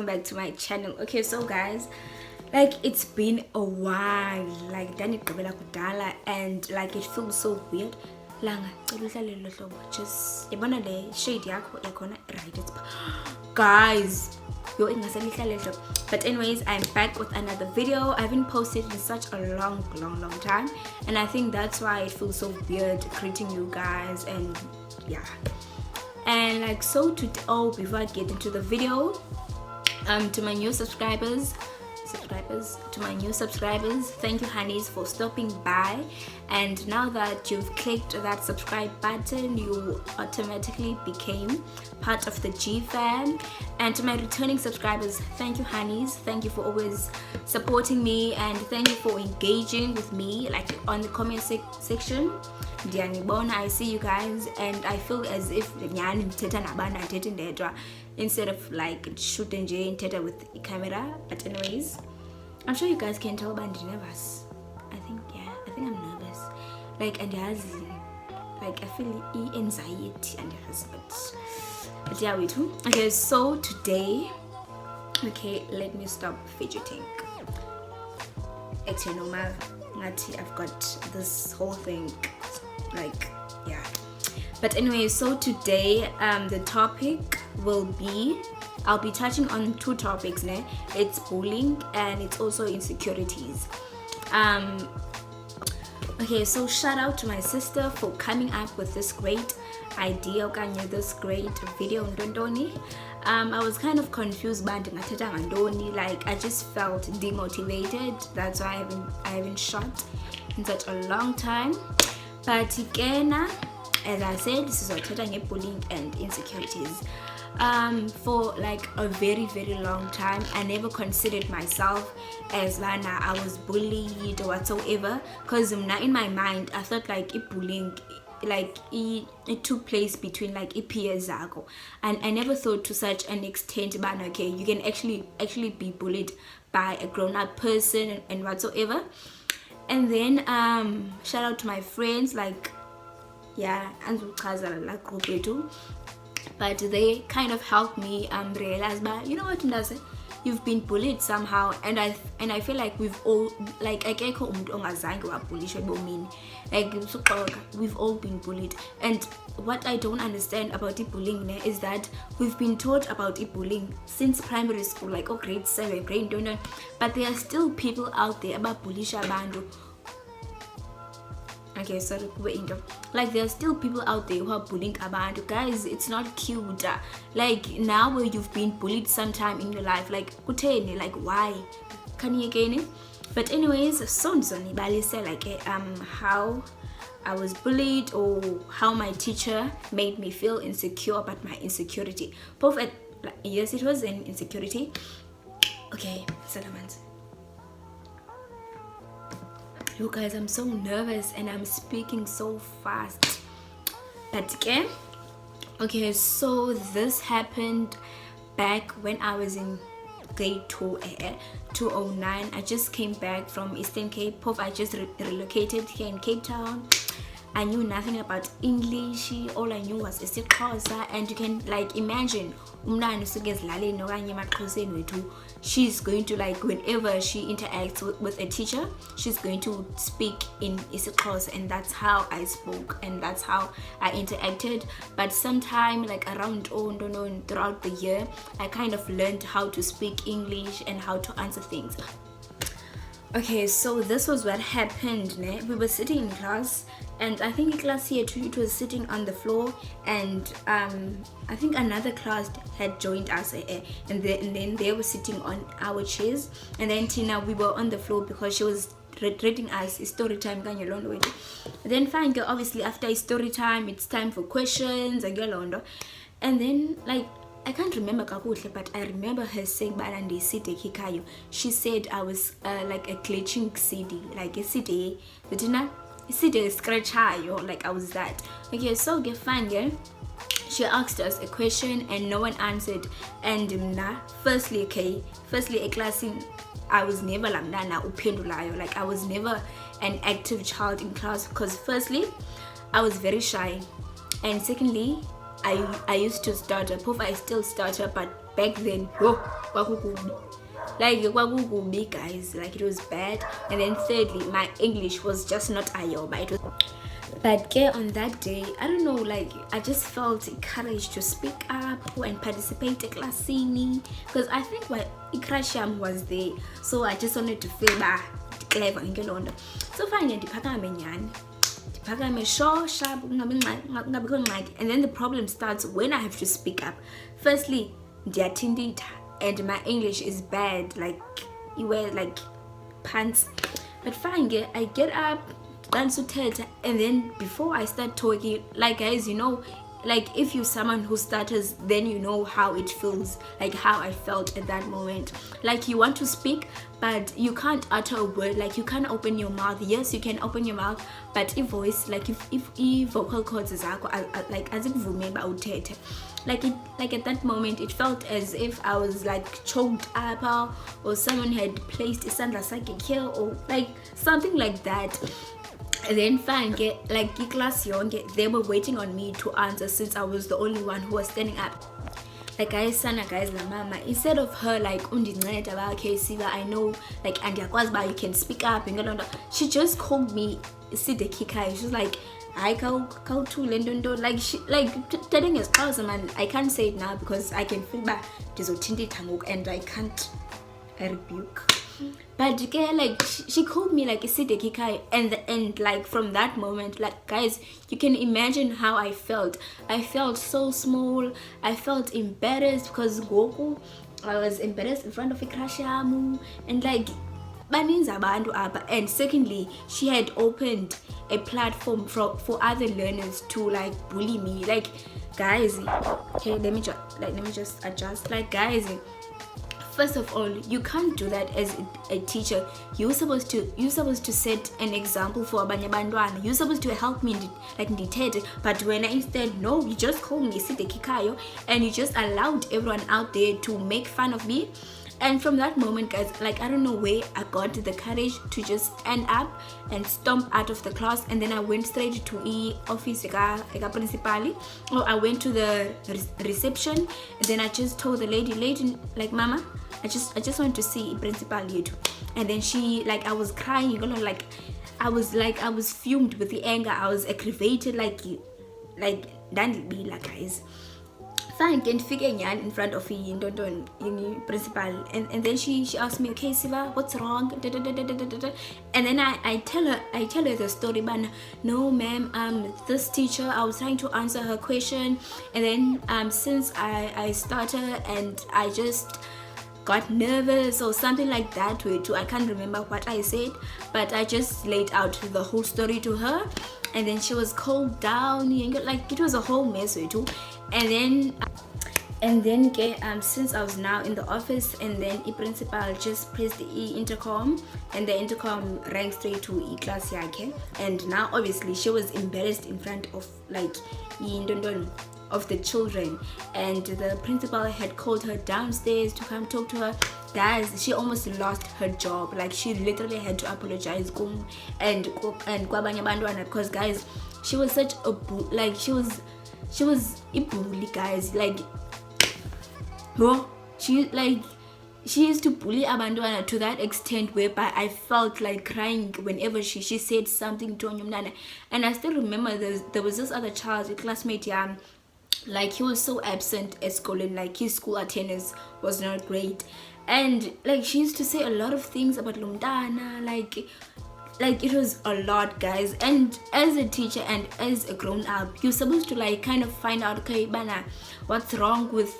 back to my channel. Okay, so guys, like it's been a while, like and like it feels so weird. Just shade right, guys, but anyways, I'm back with another video. I haven't posted in such a long time, and I think that's why it feels so weird greeting you guys. And yeah, and like, so today, before I get into the video, to my new subscribers, thank you honeys for stopping by. And now that you've clicked that subscribe button, you automatically became part of the G fam. And to my returning subscribers, thank you honeys, thank you for always supporting me, and thank you for engaging with me like on the comment section. I see you guys, and I feel as if instead of like shooting Teta with the camera. But anyways, I'm sure you guys can tell but I'm nervous. I think I'm nervous. Like, and like I feel anxiety and but yeah, wait. Okay, so today, okay, let me stop fidgeting. It's normal. I've got this whole thing, like, yeah. But anyway, so today the topic will be, I'll be touching on two topics. It's bullying and it's also insecurities. Okay, so shout out to my sister for coming up with this great idea, this great video. I was kind of confused, but like I just felt demotivated. That's why I haven't shot in such a long time. But again, as I said, this is what bullying and insecurities. For like a very long time, I never considered myself as Lana. I was bullied or whatsoever, because in my mind I thought like bullying, like it took place between like peers, and I never thought to such an extent, but okay, you can actually be bullied by a grown-up person and whatsoever. And then shout out to my friends, like, yeah, and like group too. But they kind of helped me realize, but you know what, you've been bullied somehow, and I feel like we've all, like, like we've all been bullied. And what I don't understand about bullying is that we've been taught about bullying since primary school, like grade 7, grade 9, but there are still people out there about bullisha bandu. Okay, sorry, like there are still people out there who are bullying about guys. It's not cute. Like now where you've been bullied sometime in your life, like why? Can you again? But anyways, so like how I was bullied, or how my teacher made me feel insecure about my insecurity. Both at, yes, it was an insecurity. Okay, Salamans. You guys, I'm so nervous and I'm speaking so fast. But okay, so this happened back when I was in grade 209. I just came back from Eastern Cape. I just relocated here in Cape Town. I knew nothing about English. All I knew was isiXhosa, and you can like imagine she's going to, like, whenever she interacts with a teacher, she's going to speak in isiXhosa, and that's how I spoke and that's how I interacted. But sometime like around throughout the year, I kind of learned how to speak English and how to answer things. Okay, so this was what happened. We were sitting in class, and I think in class here too, it was sitting on the floor, and I think another class had joined us, and then they were sitting on our chairs, and then Tina, we were on the floor because she was reading us story time. Then fine, obviously after story time, it's time for questions and then like, I can't remember kakuhle, but I remember her saying Barandi CD Kikayo. She said I was like a glitching CD, like a CD, CD scratch, like I was that. Okay, so get fine, yeah. She asked us a question and no one answered. And firstly a class in, I was never like I was never an active child in class, because firstly I was very shy, and secondly I used to stutter. I still stutter, but back then, oh, like kwakukubi, guys, like it was bad. And then thirdly, my English was just not ayoba. It was, but on that day, I don't know, like I just felt encouraged to speak up and participate in classini, because I think my ikrasham was there, so I just wanted to feel clever in London. So finally, sharp, and then the problem starts when I have to speak up. Firstly, and my English is bad, like you wear like pants. But fine, I get up, and then before I start talking, like guys, you know, like if you're someone who stutters, then you know how it feels, like how I felt at that moment. Like you want to speak, but you can't utter a word, like you can't open your mouth. Yes, you can open your mouth, but if voice, like if vocal cords is like as if like at that moment it felt as if I was like choked up, or someone had placed a sandla sakhe here, or like something like that. And then fine, like class yonke, they were waiting on me to answer, since I was the only one who was standing up. Like guys, la mama, instead of her like undinceda ba, okay, Siva, I know, like and you can speak up, and she just called me Side Kikai. She's like, I go to London, like she like telling us awesome, and I can't say it now because I can feel back and I can't rebuke. But like she called me like Side Kikai, and like from that moment, like guys, you can imagine how I felt. I felt so small. I felt embarrassed because Goku, I was embarrassed in front of Ikrashamu, and like baninza abantu apha. And secondly, she had opened a platform for other learners to like bully me. Like guys, okay, let me just adjust. Like guys, first of all, you can't do that as a teacher. You're supposed to set an example for abanye bantwana. You're supposed to help me like ndithethe, but when instead, no, you just called me Side Kikayo, and you just allowed everyone out there to make fun of me. And from that moment, guys, like I don't know where I got the courage to just stand up and stomp out of the class. And then I went straight to office eka principal, or I went to the reception, and then I just told the lady like, mama, I just want to see principal yetu. And then she, like, I was crying, you know, like I was fumed with the anger. I was aggravated, like dandibila, guys. Fine, can figure in front of the principal, and then she asked me, okay, Siva, what's wrong? And then I tell her the story, but no, ma'am, this teacher, I was trying to answer her question, and then since I started and I just got nervous or something like that way too. I can't remember what I said, but I just laid out the whole story to her, and then she was calmed down, like it was a whole mess way too. And then since I was now in the office, and then the principal just pressed the intercom, and the intercom rang straight to class yake. And now obviously she was embarrassed in front of like of the children, and the principal had called her downstairs to come talk to her. Guys, she almost lost her job. Like she literally had to apologize and kwabanye bantwana, because guys, she was such a she was a bully, guys. Like she used to bully abantwana to that extent whereby I felt like crying whenever she said something to Onyumnana. And I still remember there was this other child, a classmate, like he was so absent at school, and like his school attendance was not great, and like she used to say a lot of things about Lumdana, like it was a lot, guys. And as a teacher and as a grown-up, you're supposed to like kind of find out, okay, bana, what's wrong with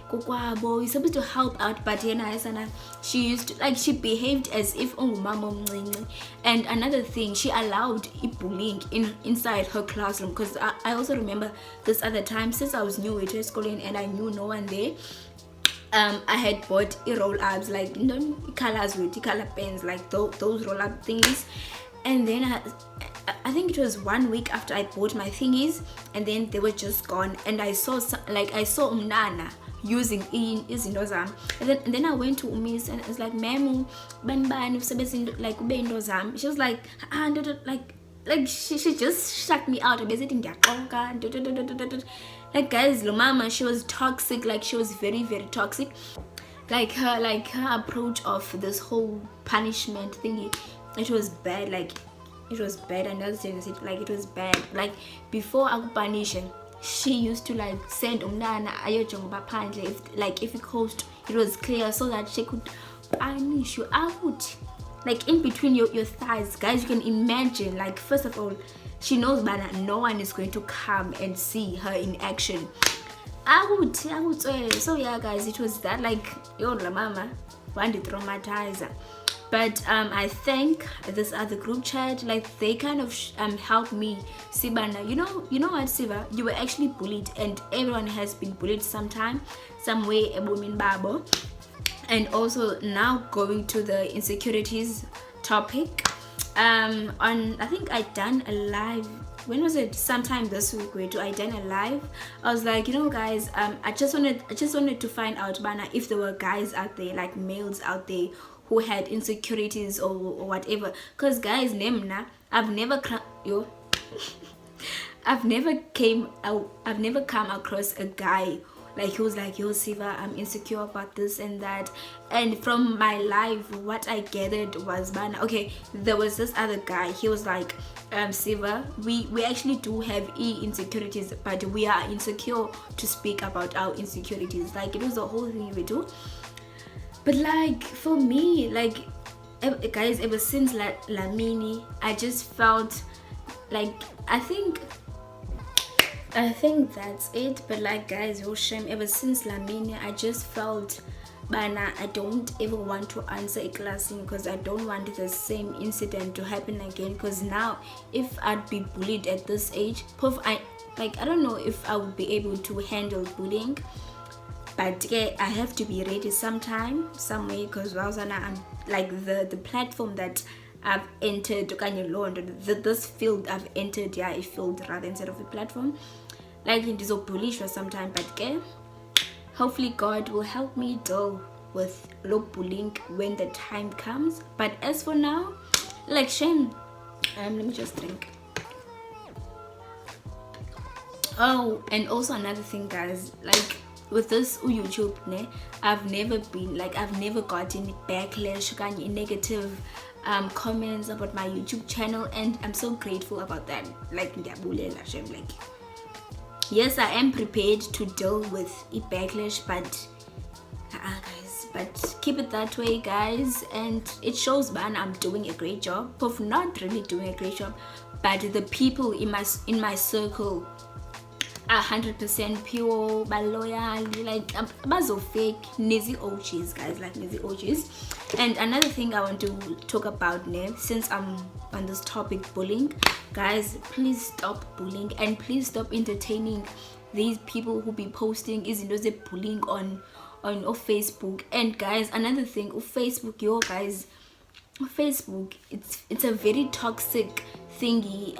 Kokwabo, you're supposed to help out. But she used to, like, she behaved as if mama. And another thing, she allowed bullying inside her classroom, because I also remember this other time, since I was new at school and I knew no one there. I had bought roll-ups, like colors with color pens, like those roll-up things. And then I think it was 1 week after I bought my thingies, and then they were just gone. And I saw Umnana using izinto zami, and then I went to Umis, and it's like, memu bani usebenzisa like ube into zami. She was like, like like she just shut me out. Like guys, lo mama, she was toxic. Like she was very, very toxic. Like her approach of this whole punishment thingy, it was bad. Like it was bad. And that's it. Like it was bad. Like before I punish, she used to like send umntana ayojonga phandle, if it coast, it was clear, so that she could punish you out, like in between your thighs. Guys, you can imagine, like first of all, she knows that no one is going to come and see her in action. I would say so. Yeah guys, it was that, like yo la mama one traumatizer. But I thank this other group chat, like they kind of helped me see bana, you know what, Siva, you were actually bullied, and everyone has been bullied sometime, some way, ebomini babo. And also now going to the insecurities topic, on I think I done a live, when was it, sometime this week, I done a live. I was like, guys, I just wanted to find out bana if there were guys out there, like males out there, who had insecurities or whatever. Because guys, nemna, I've never come across a guy like he was like, yo Siva, I'm insecure about this and that. And from my life, what I gathered was, man, okay, there was this other guy, he was like, Siva, we actually do have insecurities, but we are insecure to speak about our insecurities. Like it was the whole thing we do. But like for me, like guys, ever since Lamini, I just felt like, I think that's it. But like guys, oh shame, ever since Lamini, I just felt bana, I don't ever want to answer a classing, because I don't want the same incident to happen again. Because now if I'd be bullied at this age, I don't know if I would be able to handle bullying. But yeah, I have to be ready sometime, some way, because I'm like the platform that I've entered, this field I've entered, a field rather instead of a platform. Like it is a bullish for some time, but yeah, hopefully God will help me deal with low bullying when the time comes. But as for now, like shame, let me just drink. Oh, and also another thing, guys, like with this YouTube, I've never gotten backlash, negative comments about my YouTube channel, and I'm so grateful about that. Like yes, I am prepared to deal with a backlash, but guys, but keep it that way, guys. And it shows, man, I'm doing a great job of not really doing a great job, but the people in my circle 100% pure, but loyal, like bazo fake, nazi OGs, guys, like nazi OGs. And another thing I want to talk about, since I'm on this topic, bullying, guys, please stop bullying, and please stop entertaining these people who be posting bullying on Facebook. And guys, another thing, Facebook, guys, Facebook, it's a very toxic thingy,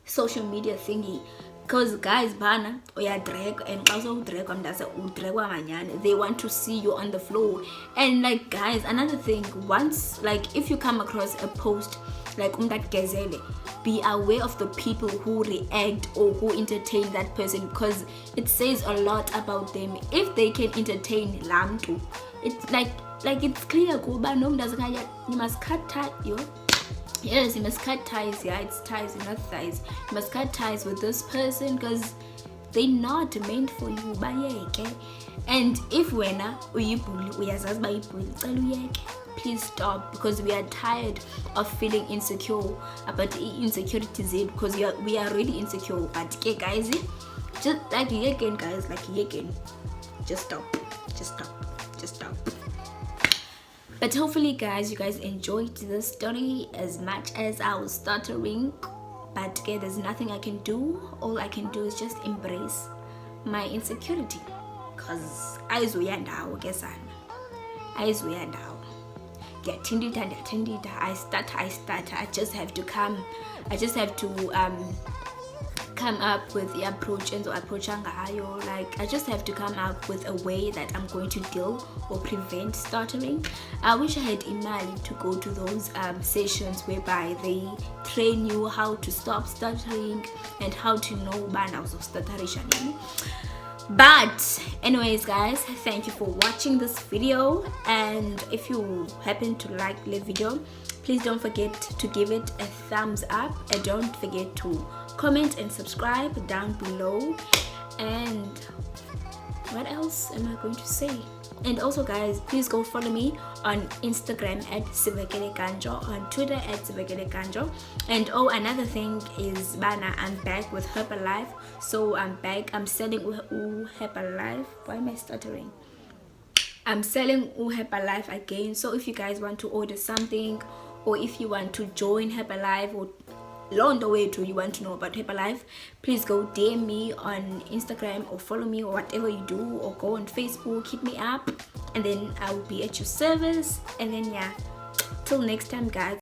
social media thingy. Because guys, bana drag, and also drag on they want to see you on the floor. And like guys, another thing, once, like if you come across a post like that gazelle, be aware of the people who react or who entertain that person, because it says a lot about them. If they can entertain lamtu, it's like it's clear kuba no mntu you must cut tight, yes, you must cut ties. Yeah, it's ties, not thighs. You must cut ties with this person, because they're not meant for you. But yeah, okay. And if wena uyibully, uyazazi ba ibully, please stop, because we are tired of feeling insecure about insecurities, because we are really insecure. But okay, guys, just like again, guys, just stop. But hopefully, guys, you guys enjoyed this story as much as I was stuttering. But okay, there's nothing I can do. All I can do is just embrace my insecurity, because I stutter. I just have to come up with the approach and approach ngayo. Like I just have to come up with a way that I'm going to deal or prevent stuttering. I wish I had imali to go to those sessions whereby they train you how to stop stuttering and how to know banners of stutteration. But anyways guys, thank you for watching this video, and if you happen to like the video, please don't forget to give it a thumbs up, and don't forget to comment and subscribe down below. And what else am I going to say? And also guys, please go follow me on Instagram at Sivakele Kanjo, on Twitter at Sivakele Kanjo. And oh, another thing is bana, I'm back with Herbalife. So I'm back, I'm selling Herbalife. Why am I stuttering? I'm selling Herbalife again. So if you guys want to order something, or if you want to join Herbalife, or along the way too you want to know about Herbalife, please go DM me on Instagram or follow me or whatever you do, or go on Facebook, hit me up, and then I will be at your service. And then yeah, till next time guys.